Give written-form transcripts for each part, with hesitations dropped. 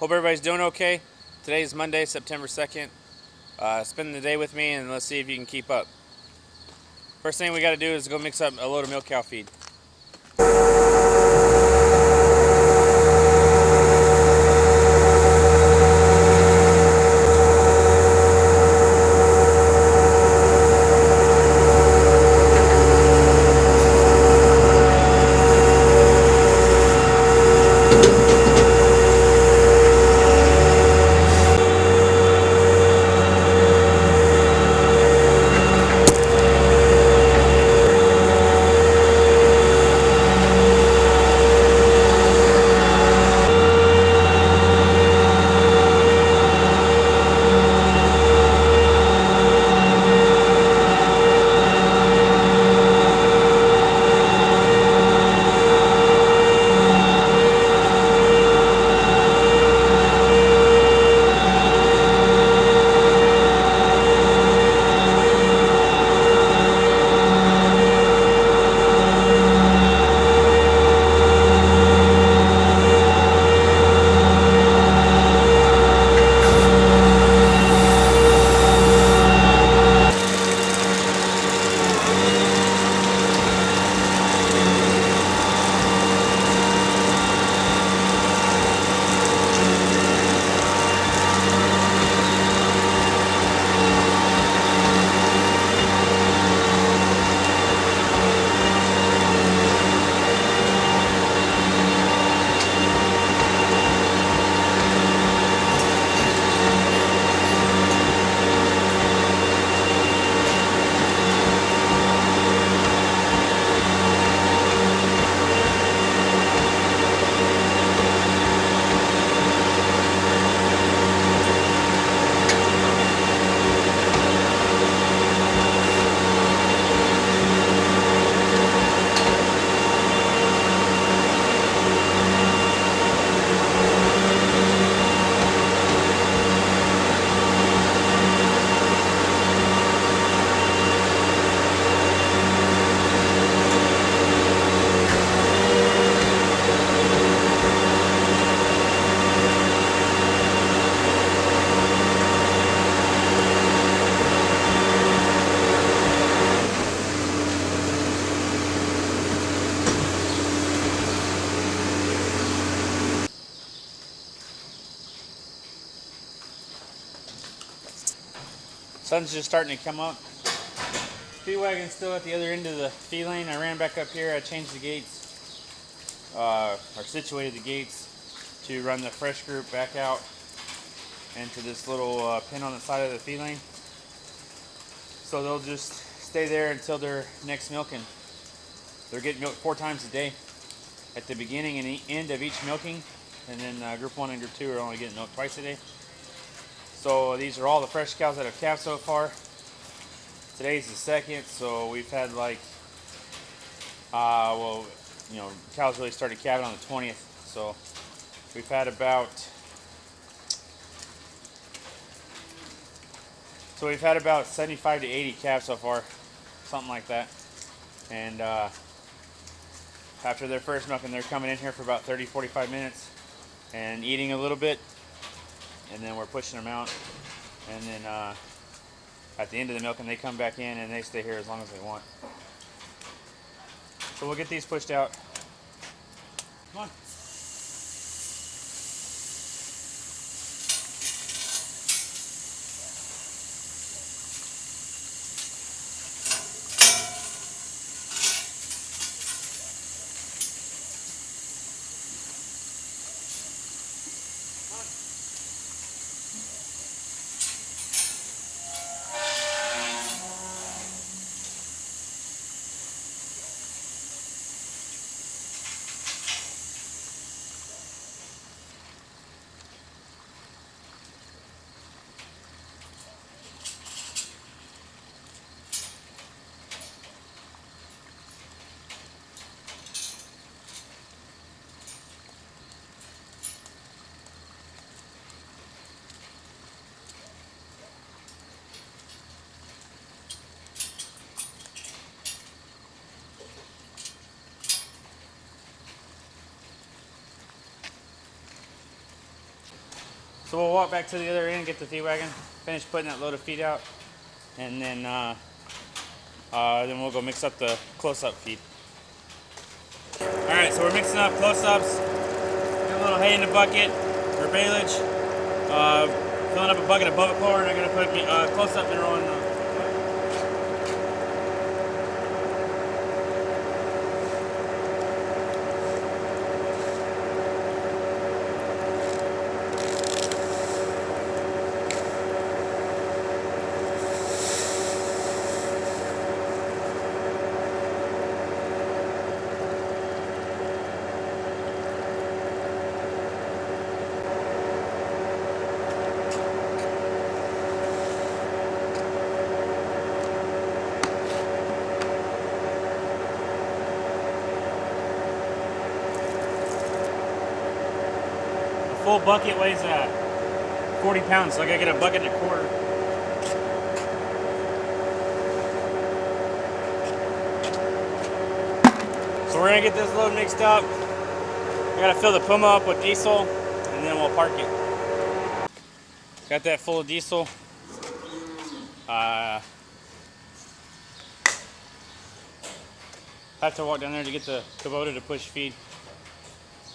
Hope everybody's doing okay. Today is Monday, September 2nd. Spend the day with me and let's see if you can keep up. First thing we got to do is go mix up a load of milk cow feed. Sun's just starting to come up. Feed wagon's still at the other end of the feed lane. I ran back up here. I changed the gates, or situated the gates to run the fresh group back out into this little pin on the side of the feed lane. So they'll just stay there until their next milking. They're getting milked 4 times a day, at the beginning and the end of each milking, and then group 1 and group 2 are only getting milked twice a day. So these are all the fresh cows that have calved so far. Today's the 2nd, so we've had like, cows really started calving on the 20th. So we've had about 75 to 80 calves so far, something like that. And after their first milking, they're coming in here for about 30-45 minutes and eating a little bit, and then we're pushing them out, and then at the end of the milking they come back in and they stay here as long as they want. So we'll get these pushed out. Come on. So we'll walk back to the other end, get the feed wagon, finish putting that load of feed out, and then we'll go mix up the close-up feed. All right, so we're mixing up close-ups. Get a little hay in the bucket for baleage. Filling up a bucket of Bovachlor, and I'm gonna put close-up mineral in the full bucket weighs 40 pounds, so I gotta get a bucket and a quarter. So we're gonna get this load mixed up. We gotta fill the Puma up with diesel, and then we'll park it. Got that full of diesel. I have to walk down there to get the Kubota to push feed.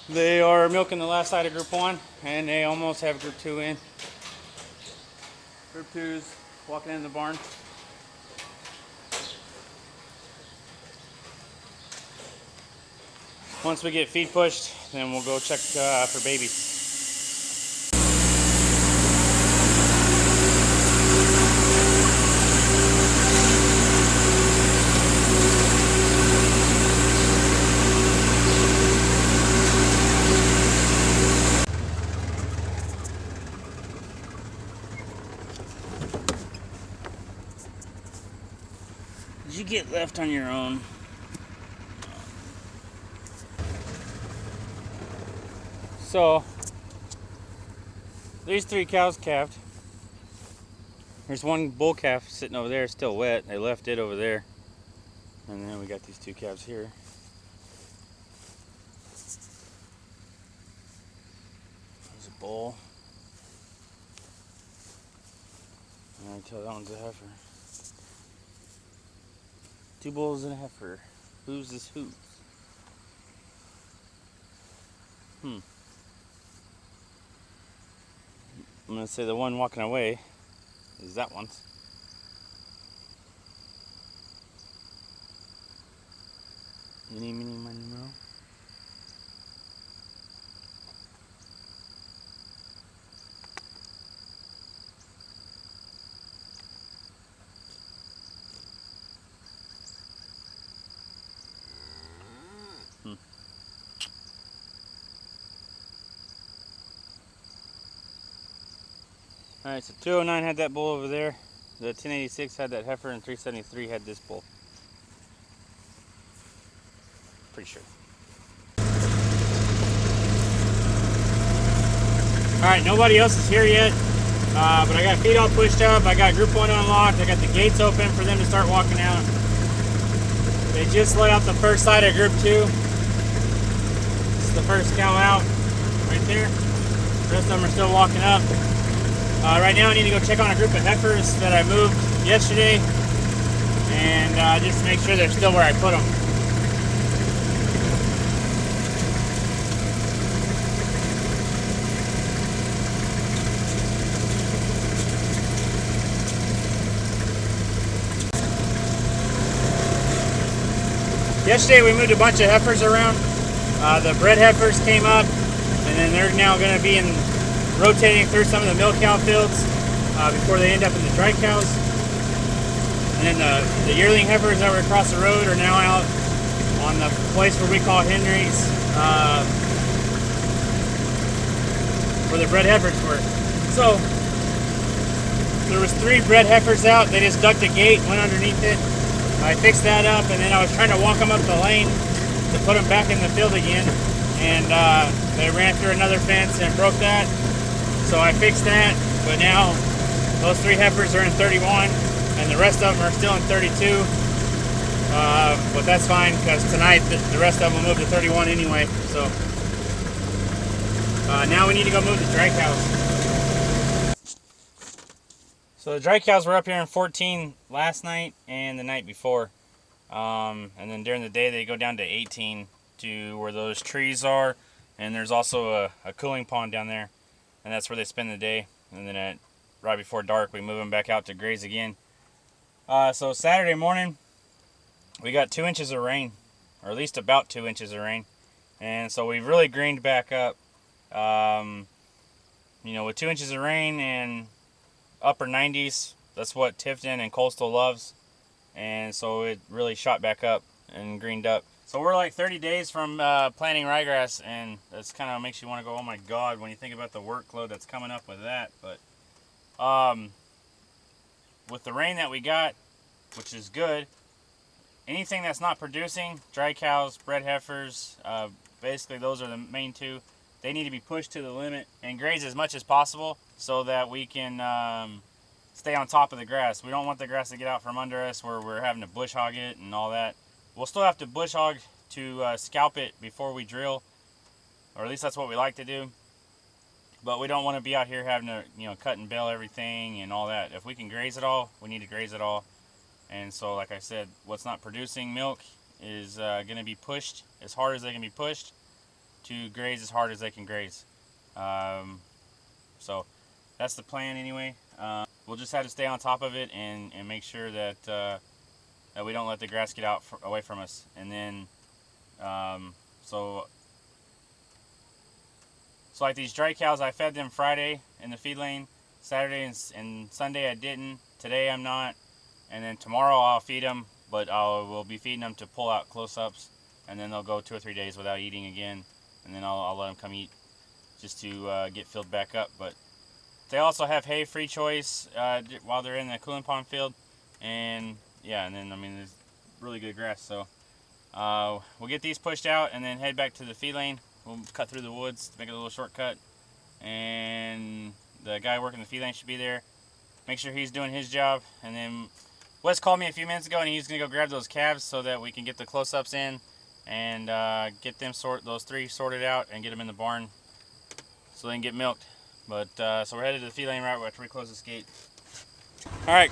They are milking the last side of Group 1, and they almost have Group 2 in. Group 2's walking in the barn. Once we get feed pushed, then we'll go check for babies. You get left on your own. So these 3 cows calved. There's one bull calf sitting over there still wet. They left it over there. And then we got these 2 calves here. There's a bull. And I can tell that one's a heifer. 2 bulls and a heifer. Who's this who? I'm gonna say the one walking away is that one. Eeny, meeny, miny, moe. Alright, so 209 had that bull over there. The 1086 had that heifer, and 373 had this bull. Pretty sure. Alright, nobody else is here yet. But I got feed all pushed up. I got Group 1 unlocked. I got the gates open for them to start walking out. They just let out the first side of Group 2. This is the first cow out right there. The rest of them are still walking up. Right now I need to go check on a group of heifers that I moved yesterday, and just to make sure they're still where I put them. Yesterday we moved a bunch of heifers around. The bred heifers came up, and then they're now going to be rotating through some of the milk cow fields before they end up in the dry cows. And then the yearling heifers that were across the road are now out on the place where we call Henry's, where the bred heifers were. So there was 3 bred heifers out. They just ducked a gate, went underneath it. I fixed that up, and then I was trying to walk them up the lane to put them back in the field again, and they ran through another fence and broke that. So I fixed that, but now those 3 heifers are in 31, and the rest of them are still in 32. But that's fine, because tonight the rest of them will move to 31 anyway. So now we need to go move the dry cows. So the dry cows were up here in 14 last night and the night before. And then during the day they go down to 18 to where those trees are. And there's also a cooling pond down there. And that's where they spend the day. And then right before dark we move them back out to graze again. So Saturday morning we got 2 inches of rain. Or at least about 2 inches of rain. And so we've really greened back up. You know, with 2 inches of rain and upper 90s, that's what Tifton and Coastal loves. And so it really shot back up and greened up. So we're like 30 days from planting ryegrass, and that's kind of makes you want to go, oh my God, when you think about the workload that's coming up with that. But with the rain that we got, which is good, anything that's not producing, dry cows, bred heifers, basically those are the main two. They need to be pushed to the limit and grazed as much as possible so that we can stay on top of the grass. We don't want the grass to get out from under us where we're having to bush hog it and all that. We'll still have to bush hog to scalp it before we drill, or at least that's what we like to do. But we don't want to be out here having to, you know, cut and bale everything and all that. If we can graze it all, we need to graze it all. And so, like I said, what's not producing milk is going to be pushed as hard as they can be pushed to graze as hard as they can graze. So that's the plan anyway. We'll just have to stay on top of it and make sure that that we don't let the grass get out away from us. And then so like these dry cows, I fed them Friday in the feed lane. Saturday and Sunday I didn't. Today I'm not. And then tomorrow I'll feed them, but we'll be feeding them to pull out close-ups, and then they'll go 2 or 3 days without eating again, and then I'll let them come eat just to get filled back up. But they also have hay free choice while they're in the cooling pond field, and yeah, and then I mean there's really good grass. So we'll get these pushed out and then head back to the feed lane. We'll cut through the woods to make a little shortcut, and the guy working the feed lane should be there. Make sure he's doing his job, and then Wes called me a few minutes ago, and he's gonna go grab those calves so that we can get the close-ups in and get them those 3 sorted out and get them in the barn so they can get milked. But so we're headed to the feed lane right after we close this gate. All right,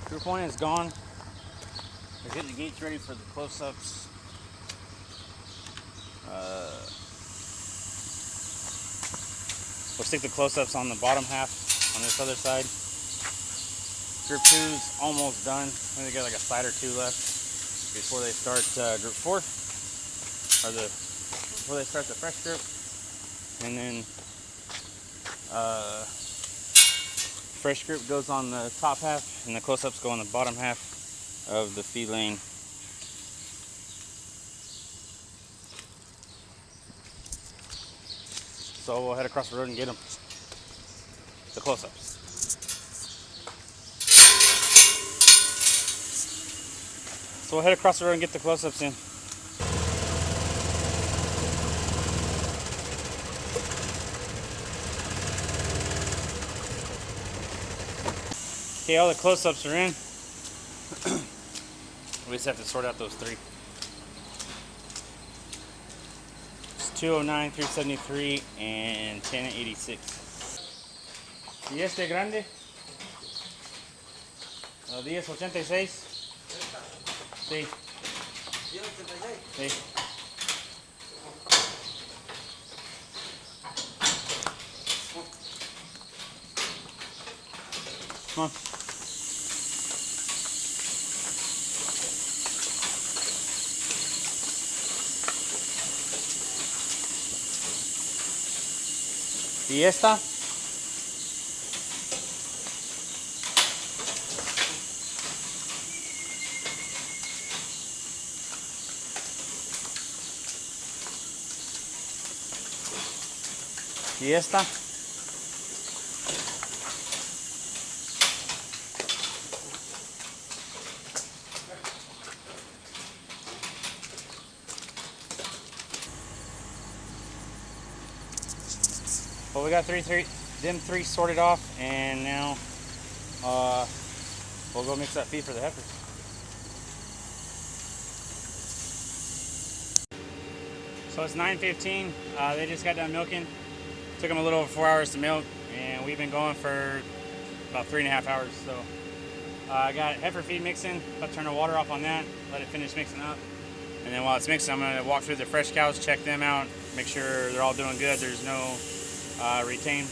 group 1 is gone. We're getting the gates ready for the close-ups. We'll stick the close-ups on the bottom half on this other side. Group 2's almost done. I think they got like a side or 2 left before they start group 4, or before they start the fresh group. And then fresh group goes on the top half, and the close-ups go on the bottom half of the feed lane. So we'll head across the road and get them, the close-ups. So we'll head across the road and get the close-ups in. Okay, all the close-ups are in. We just have to sort out those 3. It's 209, 373, and 1086. ¿Y este grande? 1086. Sí. Sí. Come on. ¿Y esta? ¿Y esta? Well, we got them three sorted off, and now we'll go mix that feed for the heifers. So it's 9:15. They just got done milking. Took them a little over 4 hours to milk, and we've been going for about 3.5 hours. So I got heifer feed mixing. I'll turn the water off on that, let it finish mixing up. And then while it's mixing, I'm going to walk through the fresh cows, check them out, make sure they're all doing good. There's no retained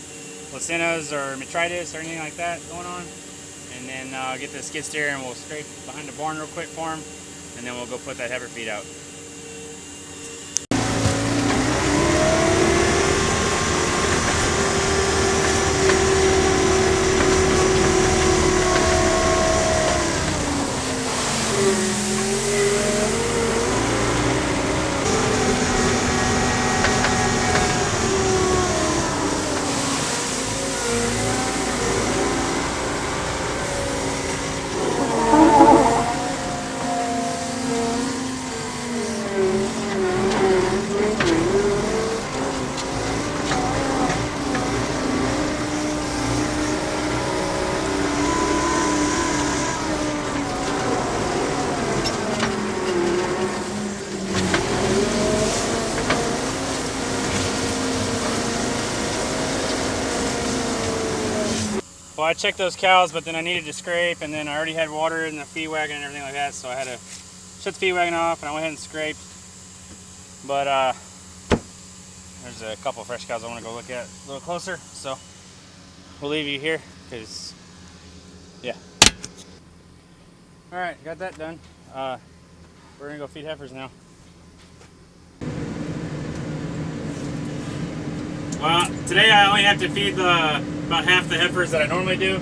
placentas or metritis or anything like that going on. And then get the skid steer and we'll scrape behind the barn real quick for them. And then we'll go put that heifer feed out. Well, I checked those cows, but then I needed to scrape, and then I already had water in the feed wagon and everything like that, so I had to shut the feed wagon off, and I went ahead and scraped. But there's a couple of fresh cows I want to go look at a little closer, so we'll leave you here, because, yeah. Alright, got that done. We're going to go feed heifers now. Well, today I only have to feed about half the heifers that I normally do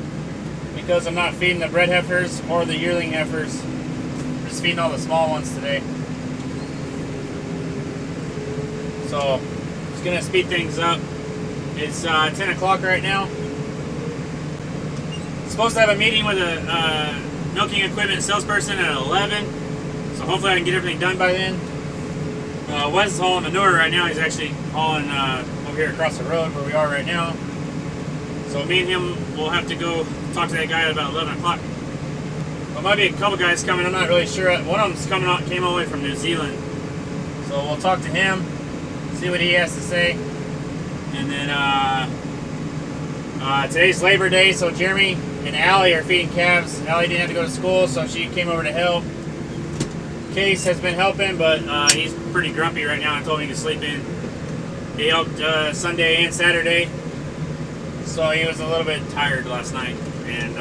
because I'm not feeding the bred heifers or the yearling heifers. I'm just feeding all the small ones today. So, it's going to speed things up. It's 10 o'clock right now. I'm supposed to have a meeting with a milking equipment salesperson at 11. So hopefully I can get everything done by then. Wes is hauling manure right now. He's actually hauling over here across the road where we are right now. So me and him will have to go talk to that guy at about 11 o'clock. There might be a couple guys coming. I'm not really sure. One of them's came all the way from New Zealand. So we'll talk to him, see what he has to say. And then today's Labor Day, so Jeremy and Allie are feeding calves. Allie didn't have to go to school, so she came over to help. Case has been helping, but he's pretty grumpy right now. I told him he could sleep in. He helped Sunday and Saturday, so he was a little bit tired last night. And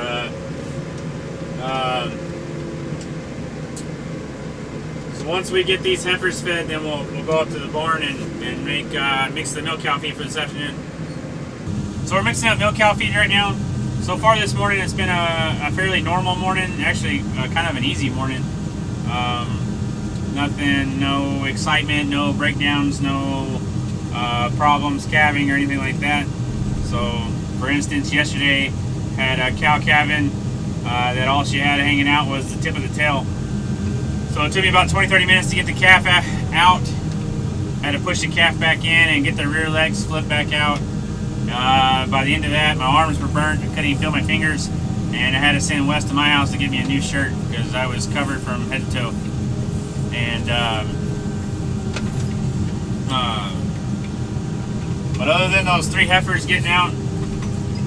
so once we get these heifers fed, then we'll go up to the barn and mix the milk cow feed for this afternoon. So we're mixing up milk cow feed right now. So far this morning, it's been a fairly normal morning. Actually, kind of an easy morning. Nothing, no excitement, no breakdowns, no problems calving or anything like that. So, for instance, yesterday had a cow calving that all she had hanging out was the tip of the tail. So it took me about 20-30 minutes to get the calf out. I had to push the calf back in and get the rear legs flipped back out. By the end of that, my arms were burnt. I couldn't even feel my fingers. And I had to send Wes to my house to get me a new shirt because I was covered from head to toe. And but other than those 3 heifers getting out,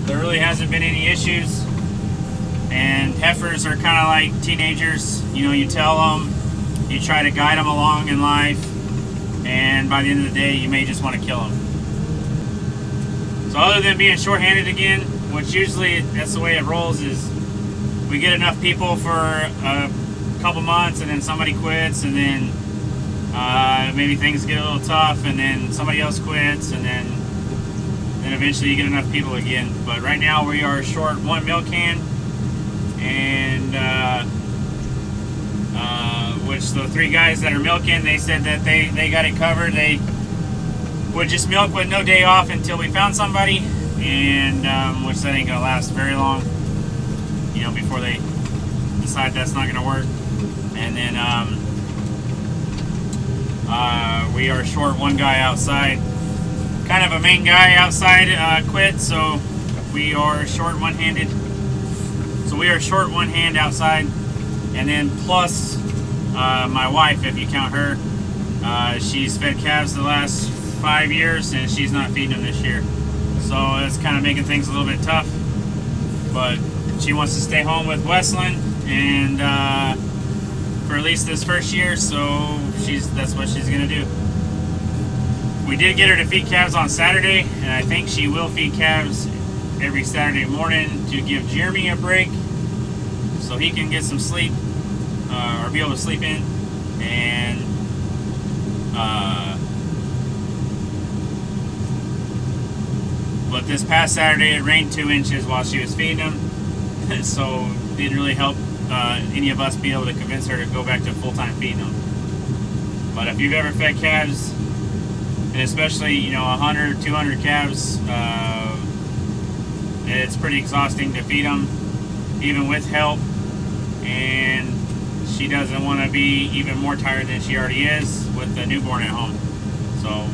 there really hasn't been any issues. And heifers are kind of like teenagers. You know, you tell them, you try to guide them along in life, and by the end of the day, you may just want to kill them. So other than being short-handed again, which usually that's the way it rolls, is we get enough people for a couple months and then somebody quits, and then maybe things get a little tough and then somebody else quits, and then eventually you get enough people again. But right now we are short 1 milk can, and which the 3 guys that are milking, they said that they got it covered. They would just milk with no day off until we found somebody, and which that ain't gonna last very long, you know, before they decide that's not gonna work. And then we are short 1 guy outside, kind of a main guy outside quit, so we are short one-handed. So we are short 1 hand outside, and then plus my wife, if you count her, she's fed calves the last 5 years, and she's not feeding them this year. So it's kind of making things a little bit tough. but she wants to stay home with Wesleyan and for at least this first year, so that's what she's gonna do. We did get her to feed calves on Saturday, and I think she will feed calves every Saturday morning to give Jeremy a break so he can get some sleep or be able to sleep in. And but this past Saturday it rained 2 inches while she was feeding them, so it didn't really help any of us be able to convince her to go back to full-time feeding them. But if you've ever fed calves, and especially 100, 200 calves, it's pretty exhausting to feed them, even with help. And she doesn't want to be even more tired than she already is with the newborn at home. So,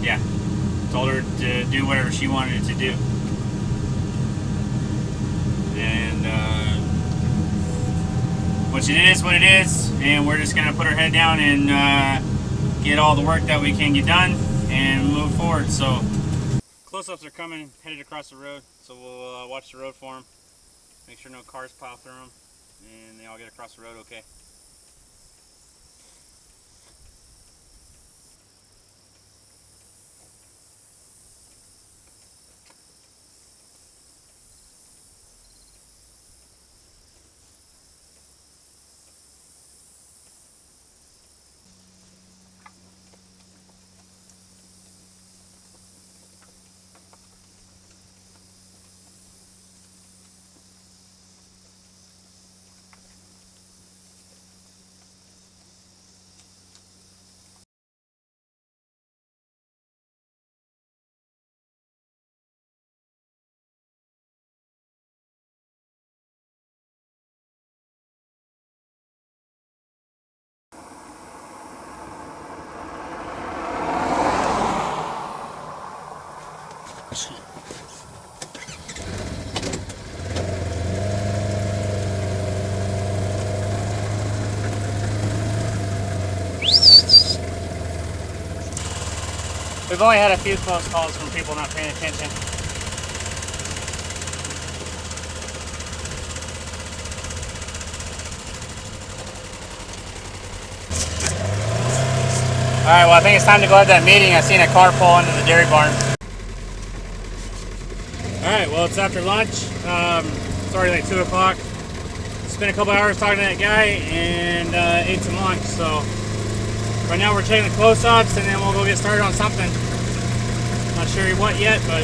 yeah, told her to do whatever she wanted to do. And what it is what it is, and we're just gonna put her head down and get all the work that we can get done and move forward. So close-ups are coming, headed across the road, so we'll watch the road for them, make sure no cars plow through them, and they all get across the road okay. We've only had a few close calls from people not paying attention. Alright, well I think it's time to go have that meeting. I seen a car pull into the dairy barn. Alright, well it's after lunch. It's already like 2 o'clock. Spent a couple hours talking to that guy and ate some lunch. So right now we're checking the close-ups and then we'll go get started on something. Not sure what yet, but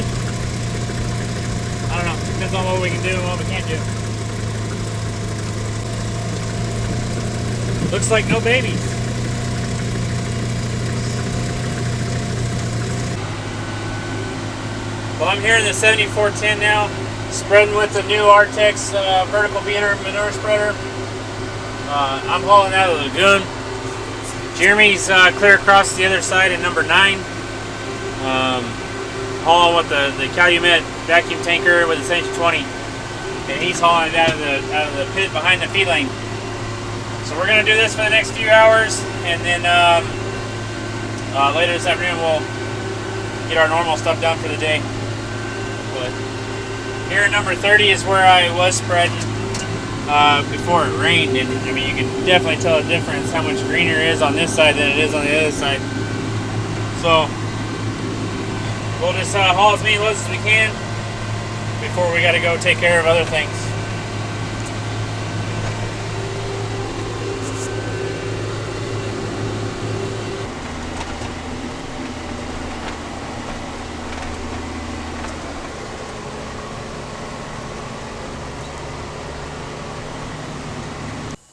I don't know. Depends on what we can do and what we can't do. Looks like no babies. Well, I'm here in the 7410 now, spreading with the new Artex vertical beater manure spreader. I'm hauling out of the lagoon. Jeremy's clear across the other side in number 9. Hauling with the Calumet vacuum tanker with the Century 20, and he's hauling it out of the pit behind the feed lane. So we're gonna do this for the next few hours, and then later this afternoon we'll get our normal stuff done for the day. But here at number 30 is where I was spreading before it rained, and I mean you can definitely tell the difference how much greener it is on this side than it is on the other side. So we'll just haul as many loads as we can before we got to go take care of other things.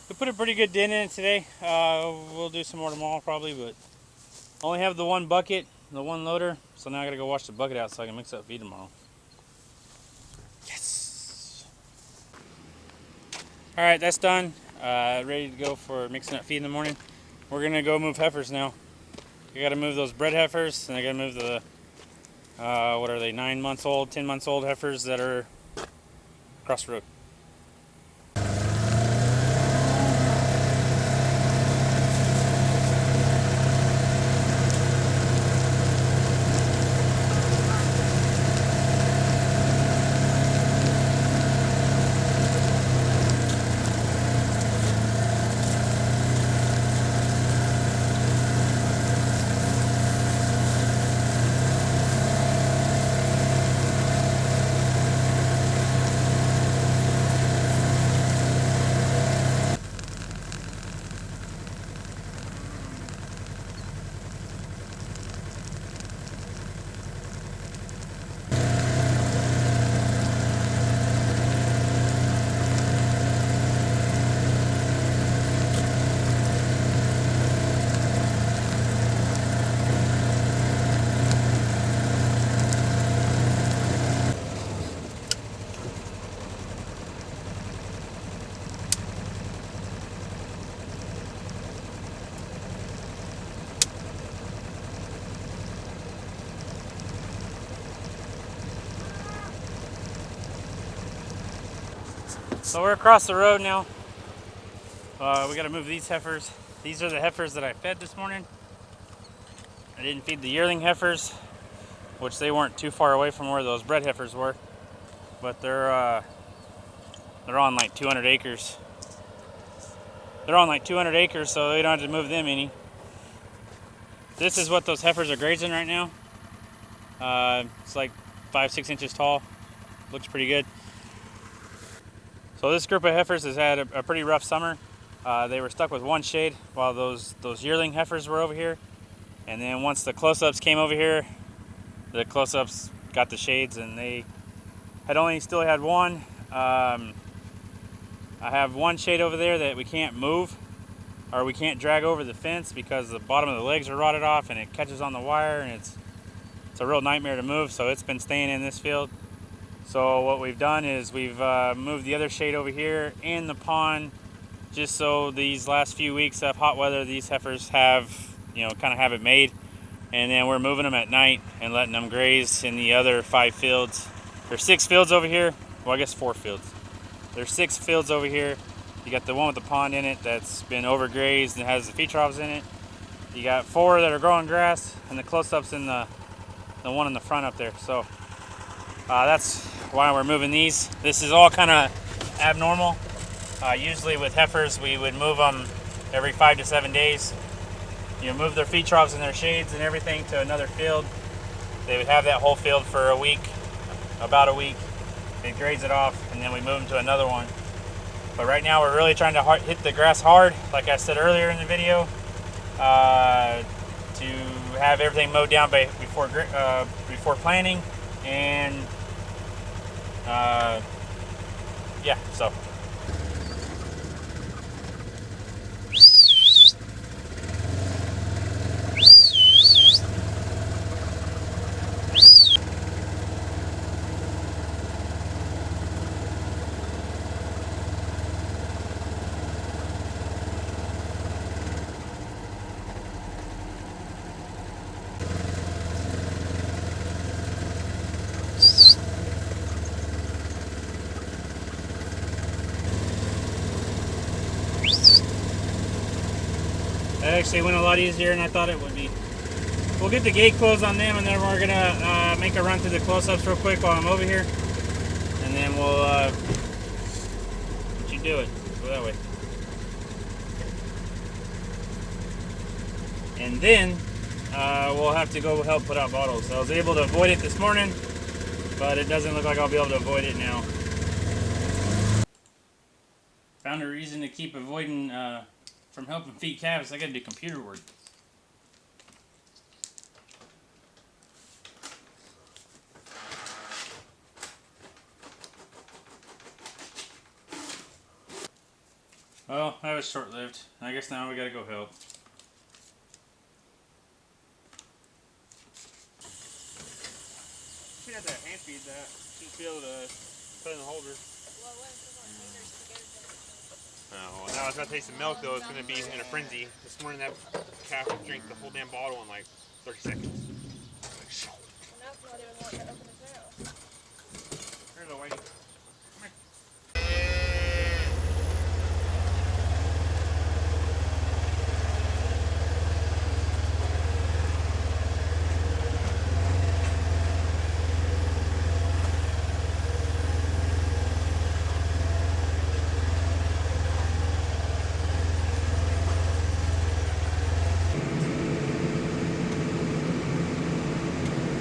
We put a pretty good dent in it today. We'll do some more tomorrow probably, but only have the one bucket, the one loader, so now I gotta go wash the bucket out so I can mix up feed tomorrow. Yes! Alright, that's done. Ready to go for mixing up feed in the morning. We're gonna go move heifers now. I gotta move those bred heifers, and I gotta move the, what are they, 9 months old, 10 months old heifers that are across the road. So we're across the road now. We got to move these heifers. These are the heifers that I fed this morning. I didn't feed the yearling heifers, which they weren't too far away from where those bred heifers were, but they're on like 200 acres. They're on like 200 acres, so they don't have to move them any. This is what those heifers are grazing right now. It's like 5-6 inches tall. Looks pretty good. So this group of heifers has had a pretty rough summer. They were stuck with one shade while those yearling heifers were over here. And then once the close-ups came over here, the close-ups got the shades, and they had still had one. I have one shade over there that we can't move, or we can't drag over the fence because the bottom of the legs are rotted off and it catches on the wire, and it's a real nightmare to move, so it's been staying in this field. So what we've done is we've moved the other shade over here in the pond, just so these last few weeks of hot weather, these heifers have, kind of have it made. And then we're moving them at night and letting them graze in the other 5 fields. There's 6 fields over here. Well, I guess 4 fields. There's 6 fields over here. You got the one with the pond in it that's been overgrazed and has the feed troughs in it. You got 4 that are growing grass, and the close-ups in the one in the front up there. So that's why we're moving these. This is all kind of abnormal. Usually with heifers, we would move them every 5 to 7 days. Move their feed troughs and their shades and everything to another field. They would have that whole field for a week, about a week. They'd graze it off, and then we move them to another one. But right now we're really trying to hit the grass hard, like I said earlier in the video, to have everything mowed down before planting, and yeah, so. That actually went a lot easier than I thought it would be. We'll get the gate closed on them, and then we're gonna make a run through the close-ups real quick while I'm over here, and then we'll let you do it. Go that way. And then we'll have to go help put out bottles. So I was able to avoid it this morning, but it doesn't look like I'll be able to avoid it now. Found a reason to keep avoiding from helping feed calves. I gotta do computer work. Well, that was short-lived. I guess now we gotta go help. She had to hand feed that. She'd be able to put it in the holder. Oh, now it's about to taste some milk, though. It's going to be in a frenzy. This morning, that calf drank the whole damn bottle in like 30 seconds. Well, now it's not even wanting to open his mouth. Here's a whitey.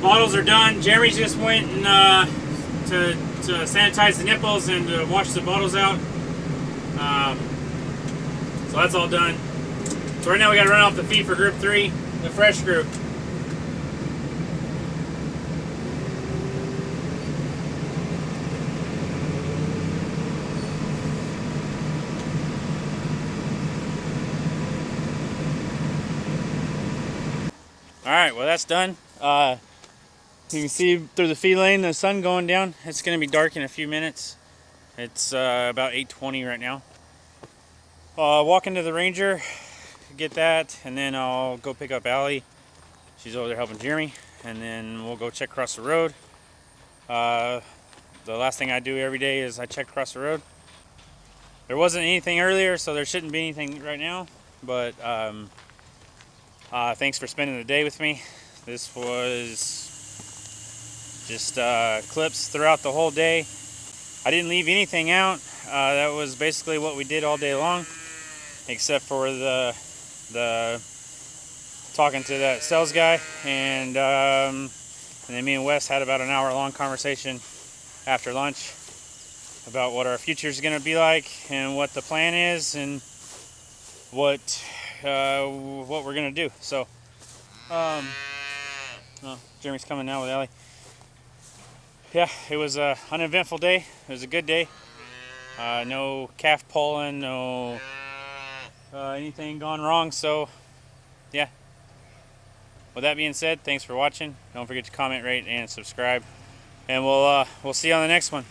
Bottles are done. Jeremy just went and to sanitize the nipples and to wash the bottles out. So that's all done. So right now we got to run off the feed for group 3, the fresh group. All right, well that's done. You can see through the feed lane the sun going down. It's going to be dark in a few minutes. It's about 8:20 right now. Walk into the Ranger, get that, and then I'll go pick up Allie. She's over there helping Jeremy, and then we'll go check across the road. The last thing I do every day is I check across the road. there wasn't anything earlier, so there shouldn't be anything right now. But thanks for spending the day with me. This was just clips throughout the whole day. I didn't leave anything out. That was basically what we did all day long, except for the talking to that sales guy, and then me and Wes had about an hour-long conversation after lunch about what our future is going to be like and what the plan is and what we're going to do. So, oh, Jeremy's coming now with Ellie. Yeah, it was an uneventful day. It was a good day. No calf pulling, no anything gone wrong. So, yeah. With that being said, thanks for watching. Don't forget to comment, rate, and subscribe. And we'll see you on the next one.